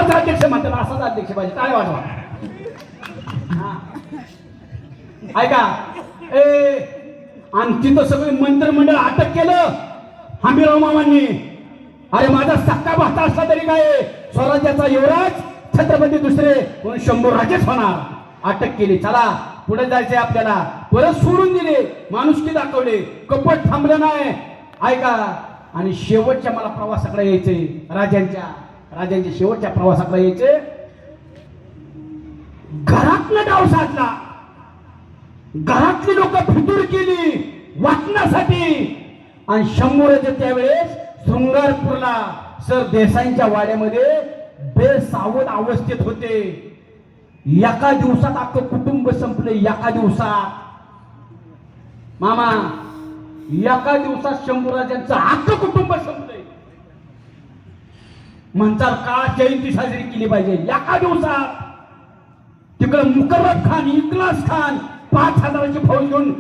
असाच अध्यक्ष म्हणतात, असाच अध्यक्ष पाहिजे. काय वाटवा ऐका ए, आणि तिथं सगळे मंत्रिमंडळ अटक केलं हमीराव मामांनी. अरे माझा सक्का भाता असला तरी काय, स्वराज्याचा युवराज छत्रपती दुसरे म्हणून शंभू राजेच होणार. अटक केली. चला पुढे जायचंय आपल्याला. परत सोडून दिले, माणुसकी दाखवले, कपट थांबलं नाही. ऐका, आणि शेवटच्या मला प्रवासाकडे यायचे, राजांच्या शेवटच्या प्रवासाकडे यायचे. घरातलं डाव साधला, घरातली लोक फितूर केली वाचण्यासाठी. आणि शंभूराजे त्यावेळेस शृंगारपूरला सर देसाईंच्या वाड्यामध्ये बेसावध अवस्थेत होते. एका दिवसात अख्खं कुटुंब संपले. एका दिवसात मामा, एका दिवसात शंभूराजांचं अख्खं कुटुंब संपले. म्हणतात का जयंती साजरी केली पाहिजे एका दिवसात. तिकडे मुकर्रब खान, इकलास खान 5,000ची फौज घेऊन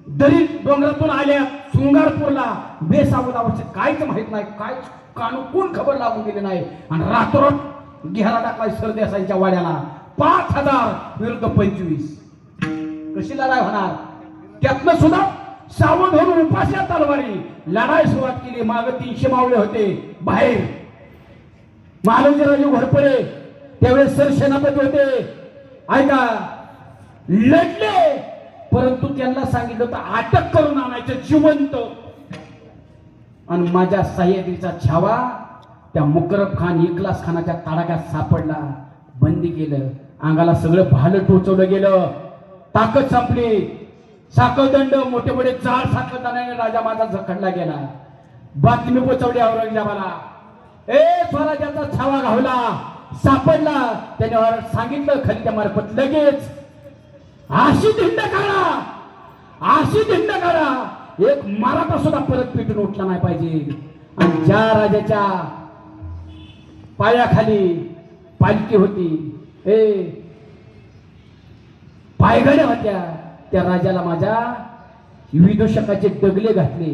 दरी डोंगरातून आल्या शृंगारपूरला. बेसावध अवस्थेत, काहीच माहित नाही, काय कानून खबर लागून गेली नाही. आणि रातोरात घेरा टाकलाय सरदेसाईच्या वाड्याला. 5,000 विरुद्ध 25. कशी लढाई होणार? त्यातनं सुद्धा सावध होऊन उपास्या तलवारी लढाई सुरुवात केली. माग 300 मावळे होते बाहेर. महाराजराजे घोरपडे त्यावेळेस सरसेनापती होते. ऐका, लढले, परंतु त्यांना सांगितलं होतं अटक करून आणायचं जिवंत. आणि माझ्या सह्याद्रीचा छावा त्या मुकरब खान, इकलास खानाच्या तडाख्यात सापडला. बंदी केलं, अंगाला सगळं भालं टोचवलं गेलं. ताकद संपली. साखळदंड, मोठे मोठे जाळ साखळदंडाने राजा माझा झखडला गेला. बातमी पोचवली औरंगजेबाला. ए, स्वराज्याचा छावा घावला, सापडला. त्याने सांगितलं खलित्या मार्फत लगेच अशी धिंड काढा, अशी धिंड काढा, एक मराठा सुद्धा परत पेटून उठला नाही पाहिजे. आणि ज्या राजाच्या पायाखाली पालखी होती, पायघड्या होत्या, त्या राजाला माझ्या विदूषकाचे डगले घातले,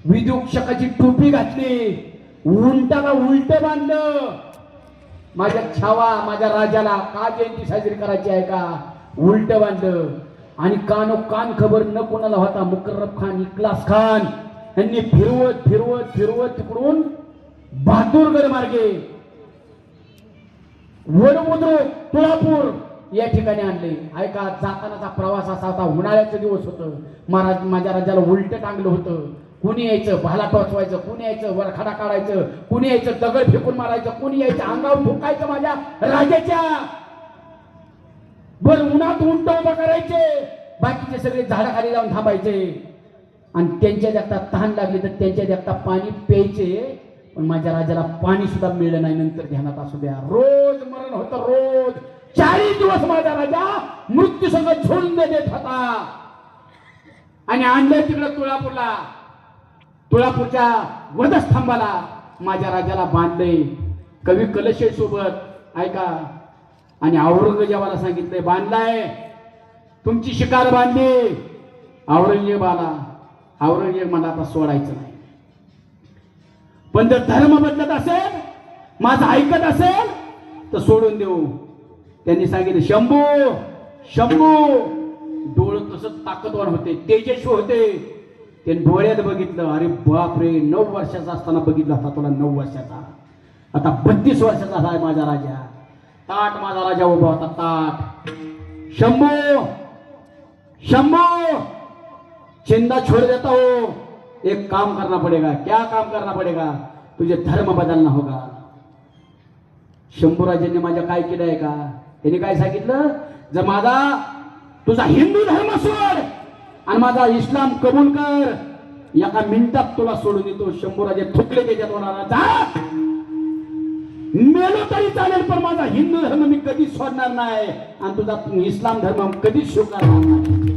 विदूषकाची टोपी घातली, उंटाला उलट बांधलं. माझ्या छावा, माझ्या राजाला का जयंती साजरी करायची आहे का, उलट बांधलं. आणि कानो कान खबर न कोणाला होता. मुकर्रब खान, इकलास खान यांनी फिरवत फिरवत फिरवत तिकडून बहादूरगड मार्गे वडमुद्रुक, तुळापूर या ठिकाणी आणले. ऐका, जातानाचा प्रवास असा होता, उन्हाळ्याचे दिवस होतं. महाराज माझ्या राजाला उलट टांगलं होतं. कुणी यायचं भाला टोचवायचं, कुणी यायचं वरखाडा काढायचं, कुणी यायचं दगड फेकून मारायचं, कुणी यायचं अंगावर ठोकायचं माझ्या राजाच्या. बर उन्हात उंट उभा करायचे, बाकीचे सगळे झाडाखाली जाऊन थांबायचे. आणि त्यांच्या देखता तहान लागली तर त्यांच्या देखता पाणी प्यायचे. पण माझ्या राजाला पाणी सुद्धा मिळलं नाही. नंतर ध्यानात असू द्या, रोज मरण होतं, रोज 40 दिवस माझा राजा मृत्यू संग झुंज देत होता. आणि आणलं तिकडं तुळापूरला, तुळापूरच्या वधस्तंभाला माझ्या राजाला बांधले कवी कलशे सोबत. ऐका, आणि औरंगजेबाला सांगितलंय बांधलाय, तुमची शिकार बांधली. औरंगजेबाला, औरंगजेब मला आता सोडायचं नाही. पण जर धर्म बदलत असेल, माझं ऐकत असेल तर सोडून देऊ. त्यांनी सांगितलं शंभू, शंभू. डोळ तसंच ताकदवान होते, तेजस्वी होते. ते डोळ्यात बघितलं, अरे बापरे, 9 वर्षाचा असताना बघितला होता तुला, 9 वर्षाचा, आता 32 वर्षाचा झाला माझा राजा. ताट माझा राजा उभा होता, ताट. शंभू, शंभू, चिंता छोड़ देता हो, एक काम करना पड़ेगा. क्या काम करना पड़ेगा? तुझे धर्म बदलना होगा. शंभूराजांनी माझ्या काय केलं आहे का? त्यांनी काय सांगितलं, जर माझा तुझा हिंदू धर्म सोड आणि माझा इस्लाम कबूल कर, एका मिनिटात तुला सोडून देतो. शंभूराजे थुकले त्याच्यात होणार, जा मेलो तरी चालेल, पण माझा हिंदू धर्म मी कधीच सोडणार नाही आणि तुझा इस्लाम धर्म कधीच स्वीकारणार नाही.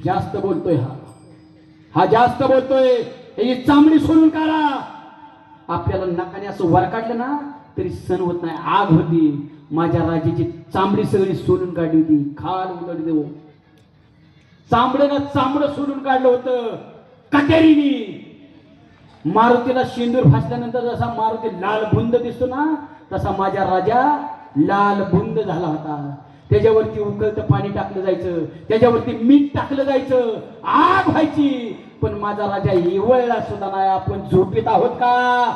जास्त बोलतोय हा जास्त बोलतोय. ही चामडी सोडून काढा. आपल्याला नाकाने असं वर काढलं ना तरी सण होत नाही. आग होती. माझ्या राजाची चामडी सगळी सोडून काढली होती, खाल उलट देऊ. चामड्यानं चामडं सोडून काढलं होतं कटेरीनी. मारुतीला शेंदूर फासल्यानंतर जसा मारुती लाल बुंद दिसतो ना, तसा माझा राजा लाल बुंद झाला होता. त्याच्यावरती उकळतं पाणी टाकलं जायचं, त्याच्यावरती मीठ टाकलं जायचं, आग व्हायची, पण माझा राजा इवळला सुद्धा नाही. आपण झोपेत आहोत का?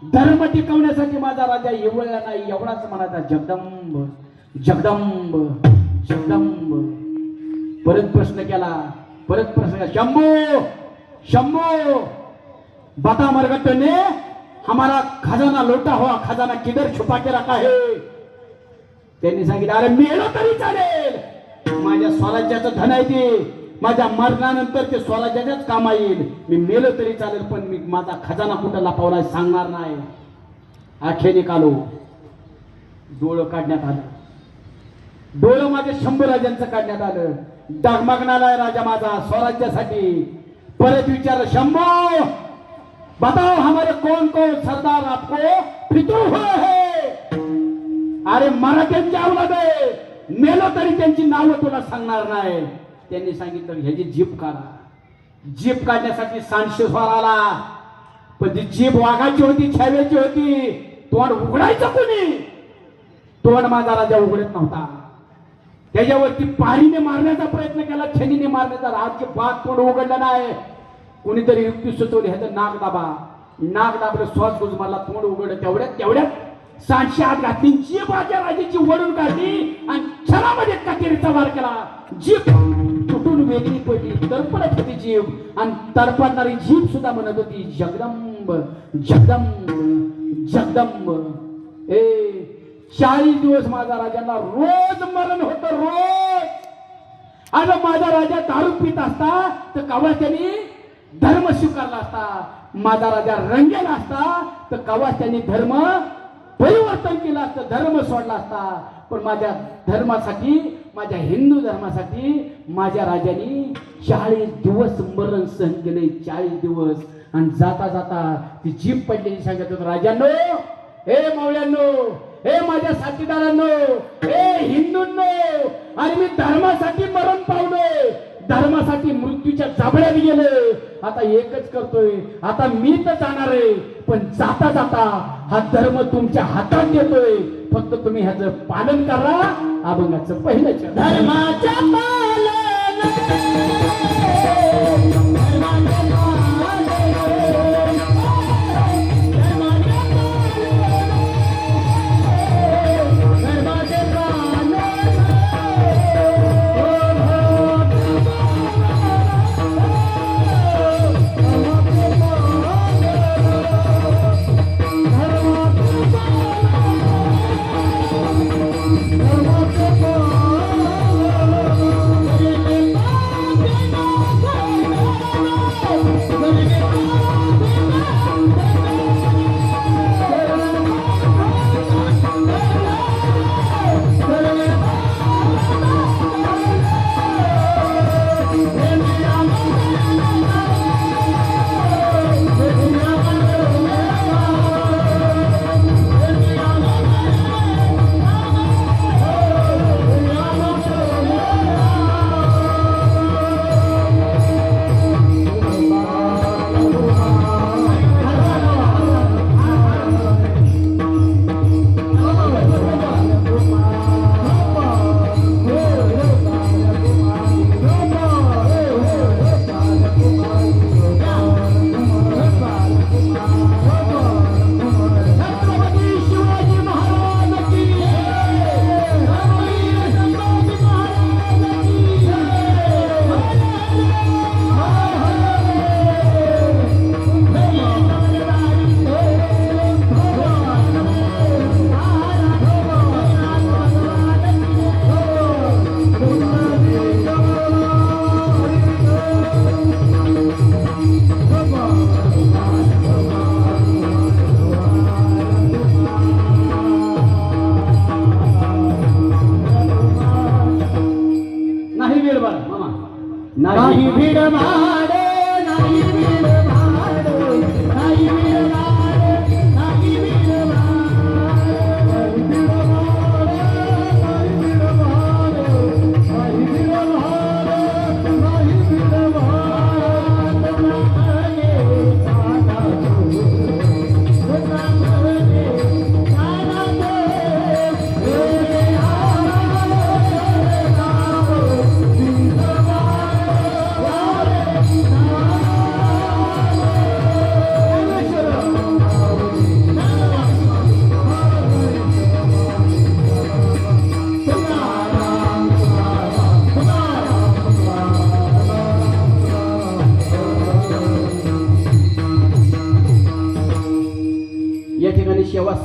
धर्म टिकवण्यासाठी माझा राजा इवळला नाही. एवढाच म्हणायचा जगदंब जगदंब जगदंब. परत प्रश्न केला, शंभो शंभो बता मरगट्ट ने हमारा खजाना लौटा हुआ खजाना किधर छुपा के रखा है. त्यांनी सांगितलं, अरे मेलो तरी चालेल, माझ्या स्वराज्याचं धन आहे ते, माझ्या मरणानंतर ते स्वराज्याच्याच कामा येईल. मी मेलो तरी चालेल, पण मी माझा खजाना कुठं लपवलाय सांगणार नाही. आखेने कालो डोळं काढण्यात आलं, डोळं माझ्या शंभूराजांचं काढण्यात आलं. डगमगणारा राजा माझा स्वराज्यासाठी. परत विचारलं, शंभू बताओ हमारे कौन कौन सरदार आपको फितूर हुए है. अरे मराठ्यांची औलाद आहे, मेलो तरी त्यांची नावं तुला सांगणार नाही. त्यांनी सांगितलं, ह्याची जीभ काढा. जीभ काढण्यासाठी सांडशेश्वर आला, पण ती जीभ वाघाची होती, छाव्याची होती. तोंड उघडायचं कोणी? तोंड माझा राजा उघडत नव्हता. त्याच्यावरती पारीने मारण्याचा प्रयत्न केला, छनीने मारण्याचा, राजचे बात तोंड उघडलं नाही. कोणीतरी युक्ती सुचवली, ह्याचं नाक दाबा. नाक दाबलं, श्वास गुजमारला, तोंड उघडलं. तेवढ्यात सांडशे हात घातली, जीभ माझ्या राजाची वडून काढली आणि छरामध्ये कटेरीचा वार केला. जीभ तुटून वेगळी पडली, तडपडत होती जीभ, आणि तडपडणारी जीभ सुद्धा म्हणत होती जगदंब जगदंब जगदंब. 40 दिवस माझा राजांना रोज मरण होतं, रोज. आणि माझा राजा दारू पित असता तर कवा त्यांनी धर्म स्वीकारला असता. माझा राजा रंगेला असता तर कवा त्यांनी धर्म परिवर्तन केलं असतं, धर्म सोडला असता. पण माझ्या धर्मासाठी, माझ्या हिंदू धर्मासाठी माझ्या राजाने 40 दिवस मरण सहन केले. 40 दिवस. आणि जाता जाता ती जीभ पडलेली सांगत होतो, राजांनो, हे मावळ्यांनो, हे माझ्या साथीदारांनो, हे हिंदूंनो, आणि मी धर्मासाठी मरण पावलोय, धर्मासाठी मृत्यूच्या जाबड्यात गेलोय. आता एकच करतोय, आता मी तर जाणार आहे, पण जाता जाता हा धर्म तुमच्या हातात देतोय. फक्त तुम्ही ह्याचं पालन करा. अभंगाचं पहिलं चरण. धर्माचं पालन जेव्हा